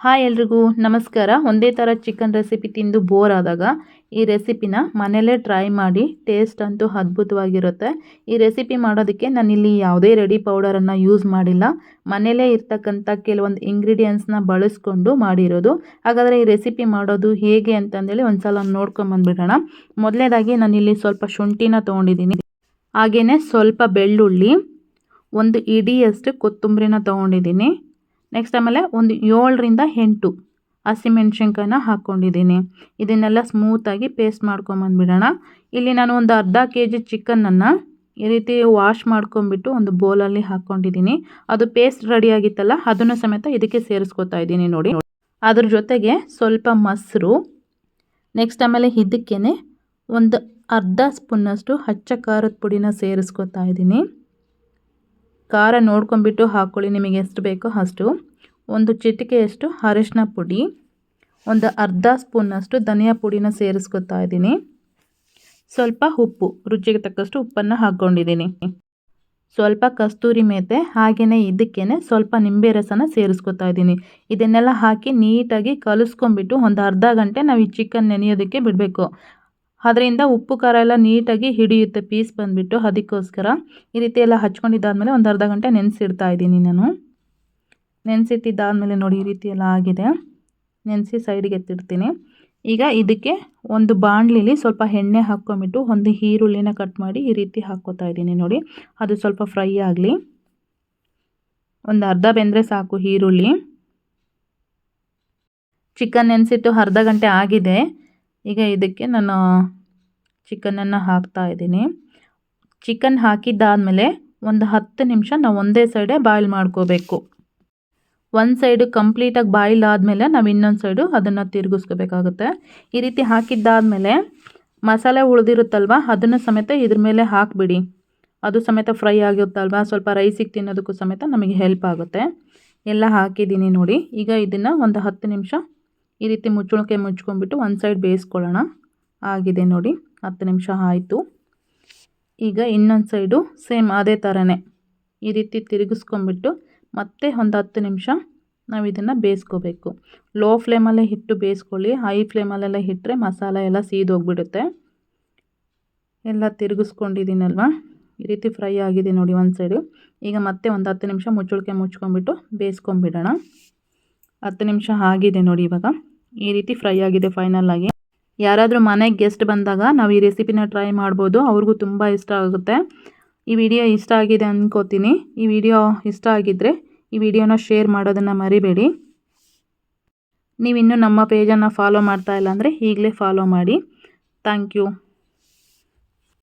Hi ಎಲ್ರಿಗೂ ನಮಸ್ಕಾರ. ಒಂದೇ ಥರ ಚಿಕನ್ ರೆಸಿಪಿ ತಿಂದು ಬೋರ್ ಆದಾಗ ಈ ರೆಸಿಪಿನ ಮನೇಲೇ ಟ್ರೈ ಮಾಡಿ. ಟೇಸ್ಟ್ ಅಂತೂ ಅದ್ಭುತವಾಗಿರುತ್ತೆ. ಈ ರೆಸಿಪಿ ಮಾಡೋದಕ್ಕೆ ನಾನಿಲ್ಲಿ ಯಾವುದೇ ರೆಡಿ ಪೌಡರನ್ನು ಯೂಸ್ ಮಾಡಿಲ್ಲ. ಮನೇಲೇ ಇರ್ತಕ್ಕಂಥ ಕೆಲವೊಂದು ಇಂಗ್ರೀಡಿಯೆಂಟ್ಸ್ನ ಬಳಸ್ಕೊಂಡು ಮಾಡಿರೋದು. ಹಾಗಾದರೆ ಈ ರೆಸಿಪಿ ಮಾಡೋದು ಹೇಗೆ ಅಂತಂದೇಳಿ ಒಂದು ಸಲ ನೋಡ್ಕೊಂಬಂದ್ಬಿಡೋಣ. ಮೊದಲನೇದಾಗಿ ನಾನಿಲ್ಲಿ ಸ್ವಲ್ಪ ಶುಂಠಿನ ತೊಗೊಂಡಿದ್ದೀನಿ. ಹಾಗೆಯೇ ಸ್ವಲ್ಪ ಬೆಳ್ಳುಳ್ಳಿ, ಒಂದು ಇಡಿಯಷ್ಟು ಕೊತ್ತಂಬರಿನ ತೊಗೊಂಡಿದ್ದೀನಿ. ನೆಕ್ಸ್ಟ್ ಆಮೇಲೆ ಒಂದು 7ರಿಂದ 8 ಹಸಿಮೆಣ್ಸಿನ್ಕಾಯಿನ ಹಾಕ್ಕೊಂಡಿದ್ದೀನಿ. ಇದನ್ನೆಲ್ಲ ಸ್ಮೂತಾಗಿ ಪೇಸ್ಟ್ ಮಾಡ್ಕೊಂಬಂದ್ಬಿಡೋಣ. ಇಲ್ಲಿ ನಾನು ಒಂದು ಅರ್ಧ kg ಚಿಕನನ್ನು ಈ ರೀತಿ ವಾಶ್ ಮಾಡ್ಕೊಂಬಿಟ್ಟು ಒಂದು ಬೌಲಲ್ಲಿ ಹಾಕ್ಕೊಂಡಿದ್ದೀನಿ. ಅದು ಪೇಸ್ಟ್ ರೆಡಿಯಾಗಿತ್ತಲ್ಲ, ಅದನ್ನು ಸಮೇತ ಇದಕ್ಕೆ ಸೇರಿಸ್ಕೊತಾ ಇದ್ದೀನಿ ನೋಡಿ. ಅದ್ರ ಜೊತೆಗೆ ಸ್ವಲ್ಪ ಮೊಸರು, ನೆಕ್ಸ್ಟ್ ಆಮೇಲೆ ಇದಕ್ಕೇ ಒಂದು ಅರ್ಧ ಸ್ಪೂನಷ್ಟು ಅಚ್ಚ ಖಾರದ ಪುಡಿನ ಸೇರಿಸ್ಕೊತಾ ಇದ್ದೀನಿ. ಖಾರ ನೋಡ್ಕೊಂಬಿಟ್ಟು ಹಾಕ್ಕೊಳ್ಳಿ, ನಿಮಗೆ ಎಷ್ಟು ಬೇಕೋ ಅಷ್ಟು. ಒಂದು ಚಿಟಿಕೆಯಷ್ಟು ಅರಿಶಿನ ಪುಡಿ, ಒಂದು ಅರ್ಧ ಸ್ಪೂನಷ್ಟು ಧನಿಯಾ ಪುಡಿನ ಸೇರಿಸ್ಕೊತಾ ಇದ್ದೀನಿ. ಸ್ವಲ್ಪ ಉಪ್ಪು, ರುಚಿಗೆ ತಕ್ಕಷ್ಟು ಉಪ್ಪನ್ನು ಹಾಕ್ಕೊಂಡಿದ್ದೀನಿ. ಸ್ವಲ್ಪ ಕಸ್ತೂರಿ ಮೇಥಿ, ಹಾಗೆಯೇ ಇದಕ್ಕೇ ಸ್ವಲ್ಪ ನಿಂಬೆ ರಸನ ಸೇರಿಸ್ಕೊತಾ ಇದ್ದೀನಿ. ಇದನ್ನೆಲ್ಲ ಹಾಕಿ ನೀಟಾಗಿ ಕಲಿಸ್ಕೊಂಬಿಟ್ಟು ಒಂದು ಅರ್ಧ ಗಂಟೆ ನಾವು ಈ ಚಿಕನ್ ನೆನೆಯೋದಕ್ಕೆ ಬಿಡಬೇಕು. ಅದರಿಂದ ಉಪ್ಪು ಖಾರ ಎಲ್ಲ ನೀಟಾಗಿ ಹಿಡಿಯುತ್ತೆ ಪೀಸ್ ಬಂದುಬಿಟ್ಟು. ಅದಕ್ಕೋಸ್ಕರ ಈ ರೀತಿ ಎಲ್ಲ ಹಚ್ಕೊಂಡಿದ್ದಾದಮೇಲೆ ಒಂದು ಅರ್ಧ ಗಂಟೆ ನೆನೆಸಿಡ್ತಾ ಇದ್ದೀನಿ ನಾನು. ನೆನೆಸಿಟ್ಟಿದ್ದಾದಮೇಲೆ ನೋಡಿ ಈ ರೀತಿ ಎಲ್ಲ ಆಗಿದೆ. ನೆನೆಸಿ ಸೈಡಿಗೆ ಎತ್ತಿಡ್ತೀನಿ. ಈಗ ಇದಕ್ಕೆ ಒಂದು ಬಾಣಲಿಲಿ ಸ್ವಲ್ಪ ಎಣ್ಣೆ ಹಾಕ್ಕೊಂಬಿಟ್ಟು ಒಂದು ಈರುಳ್ಳಿನ ಕಟ್ ಮಾಡಿ ಈ ರೀತಿ ಹಾಕ್ಕೋತಾ ಇದ್ದೀನಿ ನೋಡಿ. ಅದು ಸ್ವಲ್ಪ ಫ್ರೈ ಆಗಲಿ. ಒಂದು ಅರ್ಧ ಬೆಂದರೆ ಸಾಕು ಈರುಳ್ಳಿ. ಚಿಕನ್ ನೆನೆಸಿಟ್ಟು ಅರ್ಧ ಗಂಟೆ ಆಗಿದೆ. ಈಗ ಇದಕ್ಕೆ ನಾನು ಚಿಕನನ್ನು ಹಾಕ್ತಾ ಇದ್ದೀನಿ. ಚಿಕನ್ ಹಾಕಿದ್ದಾದಮೇಲೆ ಒಂದು 10 ನಿಮಿಷ ನಾವು ಒಂದೇ ಸೈಡೇ ಬಾಯ್ಲ್ ಮಾಡ್ಕೋಬೇಕು. ಒಂದು ಸೈಡು ಕಂಪ್ಲೀಟಾಗಿ ಬಾಯ್ಲ್ ಆದಮೇಲೆ ನಾವು ಇನ್ನೊಂದು ಸೈಡು ಅದನ್ನು ತಿರುಗಿಸ್ಕೋಬೇಕಾಗುತ್ತೆ. ಈ ರೀತಿ ಹಾಕಿದ್ದಾದಮೇಲೆ ಮಸಾಲೆ ಉಳಿದಿರುತ್ತಲ್ವ, ಅದನ್ನು ಸಮೇತ ಇದ್ರ ಮೇಲೆ ಹಾಕಿಬಿಡಿ. ಅದು ಸಮೇತ ಫ್ರೈ ಆಗಿರುತ್ತಲ್ವ, ಸ್ವಲ್ಪ ರೈಸಿಗೆ ತಿನ್ನೋದಕ್ಕೂ ಸಮೇತ ನಮಗೆ ಹೆಲ್ಪ್ ಆಗುತ್ತೆ. ಎಲ್ಲ ಹಾಕಿದ್ದೀನಿ ನೋಡಿ. ಈಗ ಇದನ್ನು ಒಂದು 10 ನಿಮಿಷ ಈ ರೀತಿ ಮುಚ್ಕೊಂಬಿಟ್ಟು ಒಂದು ಸೈಡ್ ಬೇಯಿಸ್ಕೊಳ್ಳೋಣ. ಆಗಿದೆ ನೋಡಿ, 10 ನಿಮಿಷ ಆಯಿತು. ಈಗ ಇನ್ನೊಂದು ಸೈಡು ಸೇಮ್ ಅದೇ ಥರನೇ ಈ ರೀತಿ ತಿರುಗಿಸ್ಕೊಂಬಿಟ್ಟು ಮತ್ತೆ ಒಂದು 10 ನಿಮಿಷ ನಾವು ಇದನ್ನು ಬೇಯಿಸ್ಕೋಬೇಕು. ಲೋ ಫ್ಲೇಮಲ್ಲೇ ಇಟ್ಟು ಬೇಯಿಸ್ಕೊಳ್ಳಿ. ಹೈ ಫ್ಲೇಮಲ್ಲೆಲ್ಲ ಇಟ್ಟರೆ ಮಸಾಲೆ ಎಲ್ಲ ಸೀದೋಗ್ಬಿಡುತ್ತೆ. ಎಲ್ಲ ತಿರುಗಿಸ್ಕೊಂಡಿದ್ದೀನಲ್ವ, ಈ ರೀತಿ ಫ್ರೈ ಆಗಿದೆ ನೋಡಿ ಒಂದು ಸೈಡು. ಈಗ ಮತ್ತೆ ಒಂದು 10 ನಿಮಿಷ ಮುಚ್ಕೊಂಬಿಟ್ಟು ಬೇಯಿಸ್ಕೊಂಬಿಡೋಣ. 10 ನಿಮಿಷ ಆಗಿದೆ ನೋಡಿ. ಇವಾಗ ಈ ರೀತಿ ಫ್ರೈ ಆಗಿದೆ ಫೈನಲ್ಲಾಗಿ. ಯಾರಾದರೂ ಮನೆಗೆ ಗೆಸ್ಟ್ ಬಂದಾಗ ನಾವು ಈ ರೆಸಿಪಿನ ಟ್ರೈ ಮಾಡ್ಬೋದು. ಅವ್ರಿಗೂ ತುಂಬ ಇಷ್ಟ ಆಗುತ್ತೆ. ಈ ವಿಡಿಯೋ ಇಷ್ಟ ಆಗಿದೆ ಅಂದ್ಕೋತೀನಿ. ಈ ವಿಡಿಯೋ ಇಷ್ಟ ಆಗಿದ್ದರೆ ಈ ವಿಡಿಯೋನ ಶೇರ್ ಮಾಡೋದನ್ನು ಮರಿಬೇಡಿ. ನೀವಿನ್ನೂ ನಮ್ಮ ಪೇಜನ್ನು ಫಾಲೋ ಮಾಡ್ತಾ ಇಲ್ಲ ಅಂದರೆ ಈಗಲೇ ಫಾಲೋ ಮಾಡಿ. Thank you.